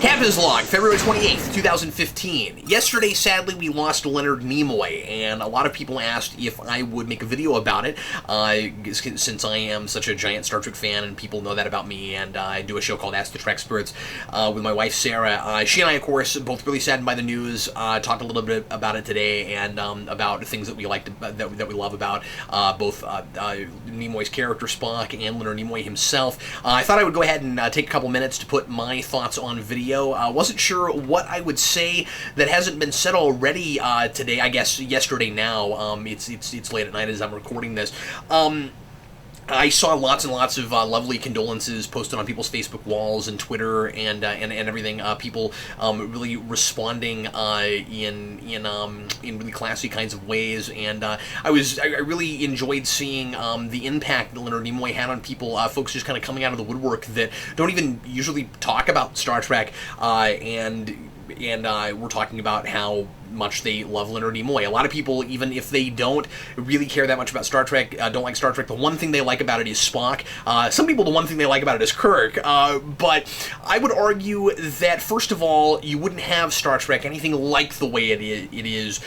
Captain's Log, February 28th, 2015. Yesterday, sadly, we lost Leonard Nimoy, and a lot of people asked if I would make a video about it, since I am such a giant Star Trek fan, and people know that about me, and I do a show called Ask the Trek Spirits with my wife, Sarah. She and I, of course, both really saddened by the news, talked a little bit about it today, and about things that we liked, that we love about both Nimoy's character, Spock, and Leonard Nimoy himself. I thought I would go ahead and take a couple minutes to put my thoughts on video. Wasn't sure what I would say that hasn't been said already today. I guess yesterday now. It's late at night as I'm recording this. I saw lots and lots of lovely condolences posted on people's Facebook walls and Twitter and everything. People really responding in really classy kinds of ways, and I really enjoyed seeing the impact that Leonard Nimoy had on people. Folks just kind of coming out of the woodwork that don't even usually talk about Star Trek, and we're talking about how much they love Leonard Nimoy. A lot of people, even if they don't really care that much about Star Trek, don't like Star Trek, the one thing they like about it is Spock. Some people, the one thing they like about it is Kirk. But I would argue that, first of all, you wouldn't have Star Trek anything like the way it is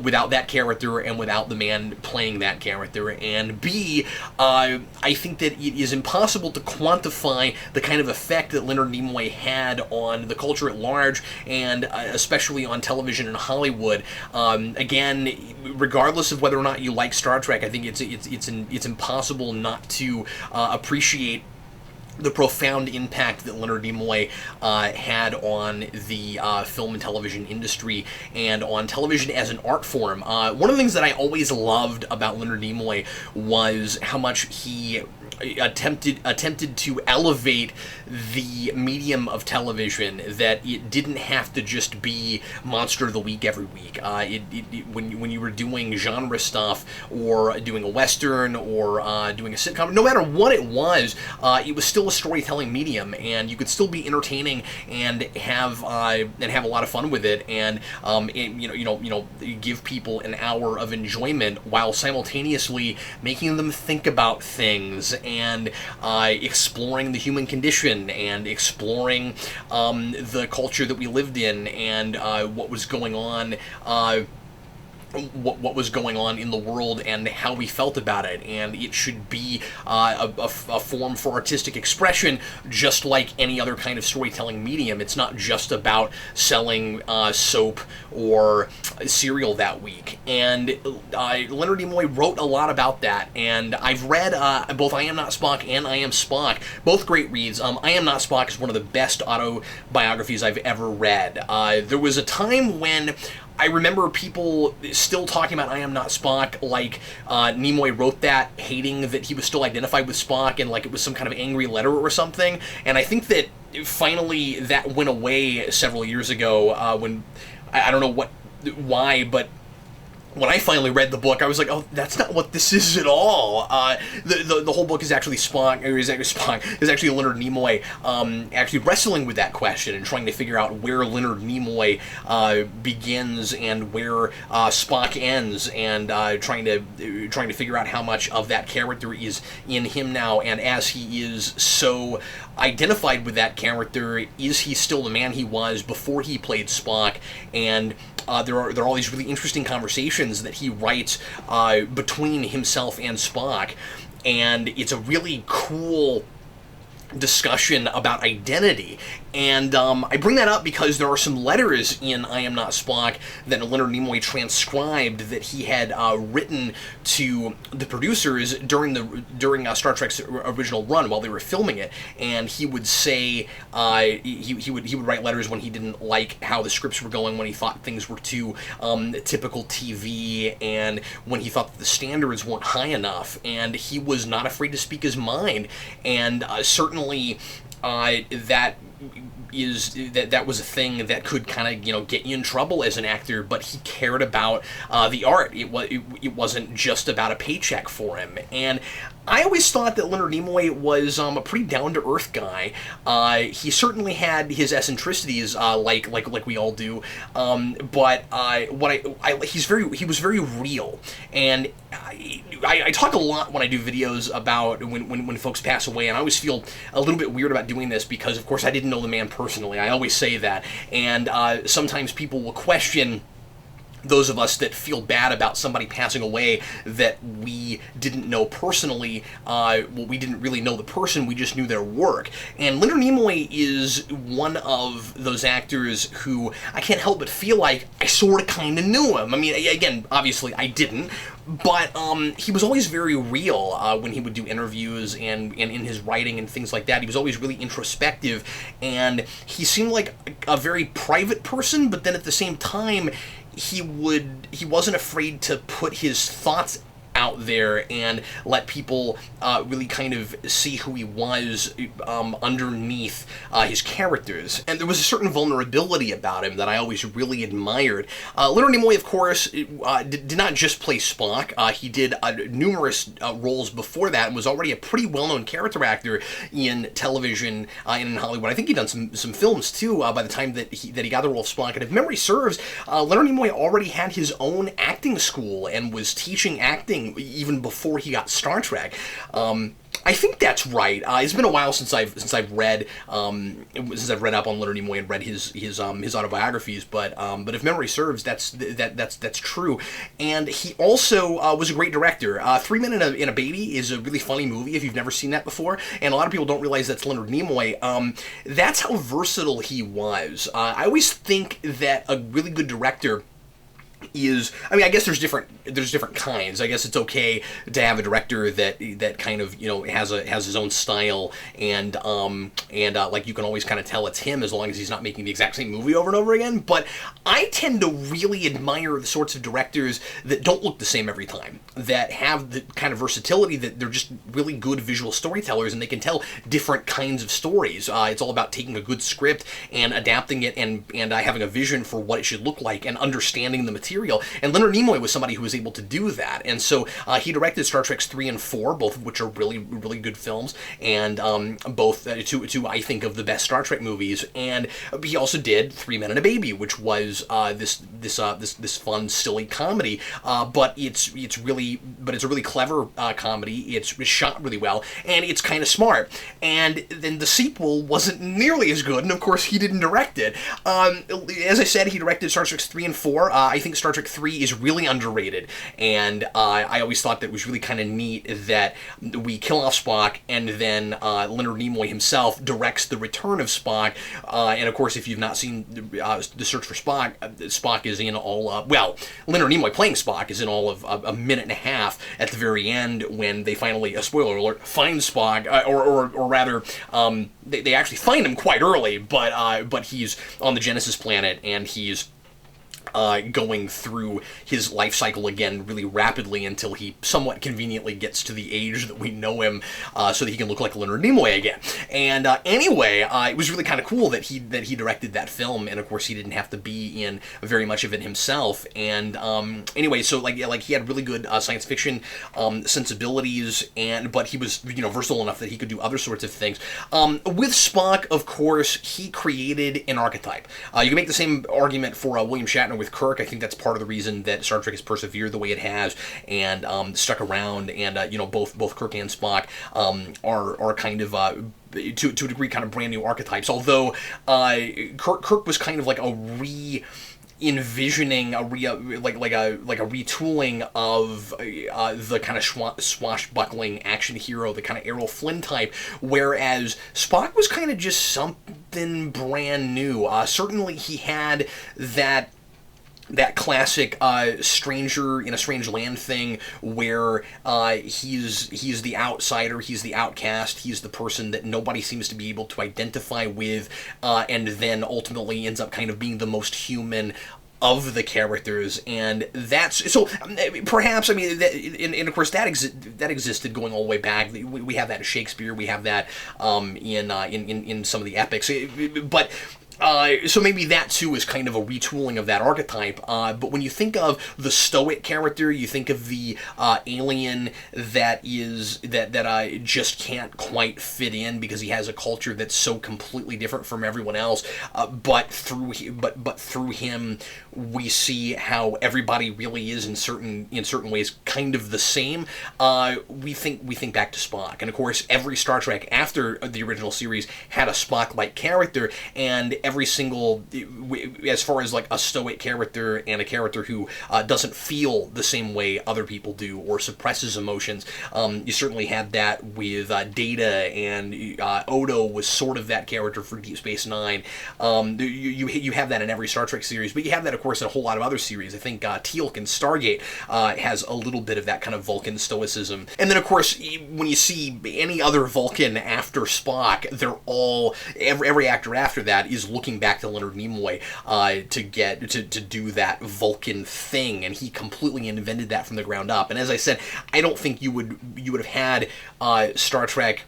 without that character and without the man playing that character. And B, I think that it is impossible to quantify the kind of effect that Leonard Nimoy had on the culture at large, and especially on television and Hollywood. Again, regardless of whether or not you like Star Trek, I think it's impossible not to appreciate the profound impact that Leonard Nimoy had on the film and television industry and on television as an art form. One of the things that I always loved about Leonard Nimoy was how much he attempted to elevate the medium of television, that it didn't have to just be Monster of the Week every week. When you were doing genre stuff, or doing a Western, or doing a sitcom, no matter what it was still a storytelling medium, and you could still be entertaining and have a lot of fun with it, and give people an hour of enjoyment while simultaneously making them think about things, and exploring the human condition, and exploring the culture that we lived in, and what was going on. What was going on in the world and how we felt about it, and it should be a form for artistic expression, just like any other kind of storytelling medium. It's not just about selling soap or cereal that week. And Leonard Nimoy wrote a lot about that, and I've read both I Am Not Spock and I Am Spock, both great reads. I Am Not Spock is one of the best autobiographies I've ever read. There was a time when I remember people still talking about I Am Not Spock like Nimoy wrote that, hating that he was still identified with Spock, and like it was some kind of angry letter or something. And I think that finally that went away several years ago when, I don't know why, but when I finally read the book, I was like, oh, that's not what this is at all. The whole book is actually is actually Leonard Nimoy actually wrestling with that question and trying to figure out where Leonard Nimoy begins and where Spock ends, and trying to figure out how much of that character is in him now. And as he is so identified with that character, is he still the man he was before he played Spock? And there are all these really interesting conversations that he writes between himself and Spock, and it's a really cool discussion about identity. And I bring that up because there are some letters in I Am Not Spock that Leonard Nimoy transcribed that he had written to the producers during Star Trek's original run while they were filming it. And he would say he would write letters when he didn't like how the scripts were going, when he thought things were too typical TV, and when he thought that the standards weren't high enough. And he was not afraid to speak his mind, and certainly that was a thing that could kind of get you in trouble as an actor, but he cared about the art. It wasn't just about a paycheck for him. And I always thought that Leonard Nimoy was a pretty down-to-earth guy. He certainly had his eccentricities, like we all do, but he was very real. And I talk a lot when I do videos about when folks pass away, and I always feel a little bit weird about doing this because, of course, I didn't know the man personally. personally. I always say that, and sometimes people will question those of us that feel bad about somebody passing away that we didn't know personally. We didn't really know the person, we just knew their work. And Leonard Nimoy is one of those actors who I can't help but feel like I sort of kind of knew him. I mean, again, obviously I didn't, but he was always very real when he would do interviews and in his writing and things like that. He was always really introspective, and he seemed like a very private person, but then at the same time, he wasn't afraid to put his thoughts out there and let people really kind of see who he was underneath his characters. And there was a certain vulnerability about him that I always really admired. Leonard Nimoy, of course, did not just play Spock. He did numerous roles before that and was already a pretty well-known character actor in television and in Hollywood. I think he'd done some films, too, by the time that he got the role of Spock. And if memory serves, Leonard Nimoy already had his own acting school and was teaching acting even before he got Star Trek. I think that's right. It's been a while since I've read up on Leonard Nimoy and read his autobiographies, but if memory serves, that's true. And he also was a great director. 3 Men and a Baby is a really funny movie if you've never seen that before, and a lot of people don't realize that's Leonard Nimoy. That's how versatile he was. I always think that a really good director is, I mean, I guess there's different kinds. I guess it's okay to have a director that kind of, you know, has his own style, and like you can always kind of tell it's him as long as he's not making the exact same movie over and over again. But I tend to really admire the sorts of directors that don't look the same every time, that have the kind of versatility that they're just really good visual storytellers and they can tell different kinds of stories. It's all about taking a good script and adapting it and having a vision for what it should look like and understanding the material. And Leonard Nimoy was somebody who was able to do that. And so he directed Star Trek 3 and 4, both of which are really, really good films, and both two I think of the best Star Trek movies. And he also did 3 Men and a Baby, which was this fun, silly comedy. But it's a really clever comedy. It's shot really well, and it's kind of smart. And then the sequel wasn't nearly as good, and of course he didn't direct it. As I said, he directed Star Trek 3 and 4. I think Star Trek 3 is really underrated, and I always thought that it was really kind of neat that we kill off Spock, and then Leonard Nimoy himself directs the return of Spock, and of course, if you've not seen The Search for Spock, Spock is in all of, well, Leonard Nimoy playing Spock is in all of a minute and a half at the very end when they finally, spoiler alert, find Spock, or rather, they actually find him quite early, but he's on the Genesis planet, and he's going through his life cycle again really rapidly until he somewhat conveniently gets to the age that we know him, so that he can look like Leonard Nimoy again. And anyway, it was really kind of cool that he directed that film, and of course he didn't have to be in very much of it himself. And anyway, so like he had really good science fiction sensibilities, but he was, you know, versatile enough that he could do other sorts of things. With Spock, of course, he created an archetype. You can make the same argument for William Shatner with Kirk. I think that's part of the reason that Star Trek has persevered the way it has and stuck around. And you know, both Kirk and Spock are kind of to a degree kind of brand new archetypes. Although Kirk was kind of like envisioning a retooling of the kind of swashbuckling action hero, the kind of Errol Flynn type, whereas Spock was kind of just something brand new. Certainly he had that classic stranger in a strange land thing where he's the outsider, he's the outcast, he's the person that nobody seems to be able to identify with, and then ultimately ends up kind of being the most human of the characters. And that's so perhaps, I mean, and of course that existed going all the way back. We have that in Shakespeare, we have that in some of the epics, but So maybe that too is kind of a retooling of that archetype. But when you think of the stoic character, you think of the alien that just can't quite fit in because he has a culture that's so completely different from everyone else. But through him, we see how everybody really is in certain ways kind of the same. We think back to Spock, and of course every Star Trek after the original series had a Spock-like character, and every single, as far as like a stoic character and a character who doesn't feel the same way other people do or suppresses emotions, you certainly had that with Data, and Odo was sort of that character for Deep Space Nine. You have that in every Star Trek series, but you have that, of course, in a whole lot of other series. I think Teal'c in Stargate has a little bit of that kind of Vulcan stoicism. And then, of course, when you see any other Vulcan after Spock, they're all, every actor after that is looking back to Leonard Nimoy to do that Vulcan thing, and he completely invented that from the ground up. And as I said, I don't think you would have had Star Trek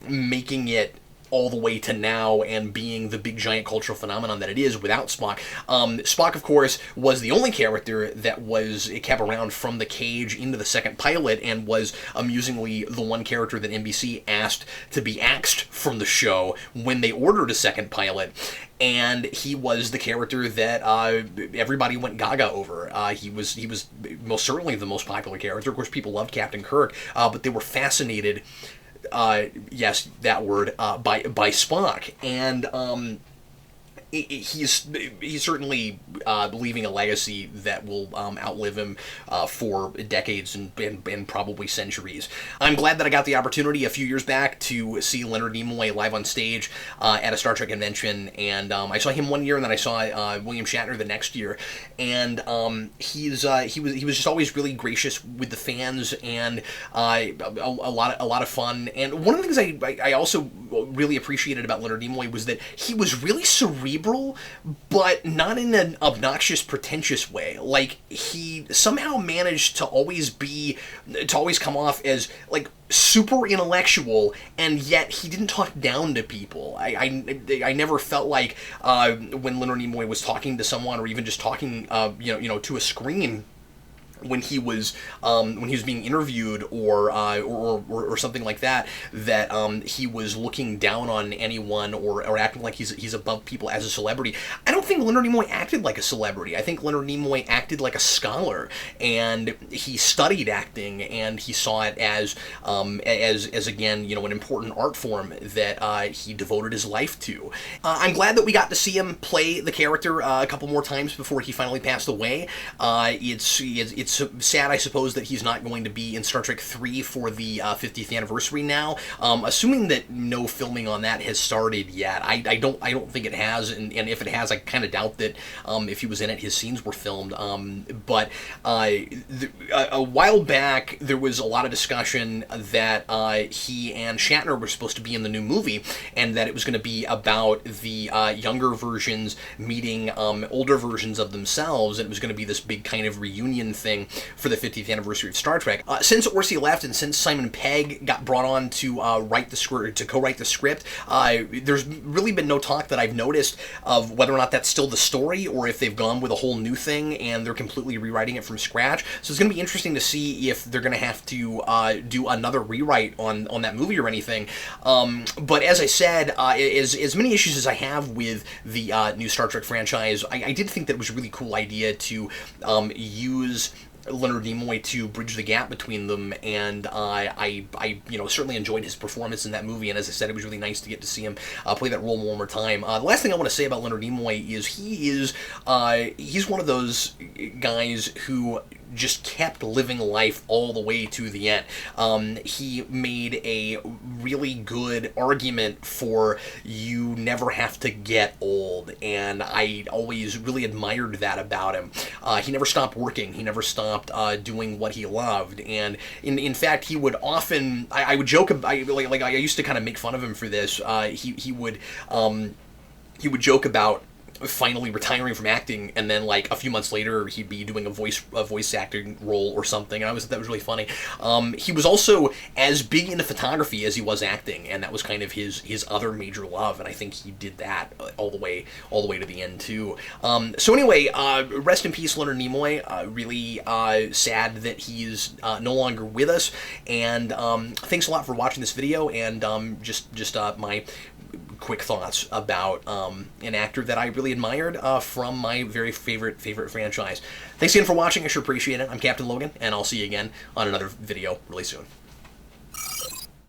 making it all the way to now and being the big giant cultural phenomenon that it is without Spock. Spock, of course, was the only character that kept around from the cage into the second pilot, and was amusingly the one character that NBC asked to be axed from the show when they ordered a second pilot. And he was the character that everybody went gaga over. He was most certainly the most popular character. Of course, people loved Captain Kirk, but they were fascinated, yes, that word, by Spock. And he's certainly leaving a legacy that will outlive him for decades and probably centuries. I'm glad that I got the opportunity a few years back to see Leonard Nimoy live on stage at a Star Trek convention, and I saw him one year, and then I saw William Shatner the next year, and he was just always really gracious with the fans, and a lot of fun. And one of the things I also really appreciated about Leonard Nimoy was that he was really cerebral, but not in an obnoxious, pretentious way. Like, he somehow managed to always come off as like super intellectual, and yet he didn't talk down to people. I never felt like when Leonard Nimoy was talking to someone, or even just talking to a screen, when he was being interviewed or something like that, he was looking down on anyone or acting like he's above people as a celebrity. I don't think Leonard Nimoy acted like a celebrity. I think Leonard Nimoy acted like a scholar, and he studied acting, and he saw it as again, an important art form that he devoted his life to. I'm glad that we got to see him play the character a couple more times before he finally passed away. It's sad, I suppose, that he's not going to be in Star Trek 3 for the 50th anniversary now. Assuming that no filming on that has started yet. I don't think it has, and if it has, I kind of doubt that if he was in it, his scenes were filmed. But a while back, there was a lot of discussion that he and Shatner were supposed to be in the new movie, and that it was going to be about the younger versions meeting older versions of themselves, and it was going to be this big kind of reunion thing for the 50th anniversary of Star Trek. Since Orci left, and since Simon Pegg got brought on to co-write the script, there's really been no talk that I've noticed of whether or not that's still the story, or if they've gone with a whole new thing and they're completely rewriting it from scratch. So it's going to be interesting to see if they're going to have to do another rewrite on that movie or anything. But as I said, as many issues as I have with the new Star Trek franchise, I did think that it was a really cool idea to use Leonard Nimoy to bridge the gap between them, and I certainly enjoyed his performance in that movie, and as I said, it was really nice to get to see him play that role one more time. The last thing I want to say about Leonard Nimoy is he's one of those guys who just kept living life all the way to the end. He made a really good argument for you never have to get old, and I always really admired that about him. He never stopped working. He never stopped doing what he loved, and in fact, he would often, I would joke, I used to kind of make fun of him for this. He would joke about finally retiring from acting, and then like a few months later he'd be doing a voice acting role or something. And that was really funny. He was also as big into photography as he was acting, and that was kind of his other major love. And I think he did that all the way to the end too. So anyway, rest in peace, Leonard Nimoy. Really sad that he's no longer with us. And thanks a lot for watching this video, and just my quick thoughts about an actor that I really admired from my very favorite franchise. Thanks again for watching. I sure appreciate it. I'm Captain Logan, and I'll see you again on another video really soon.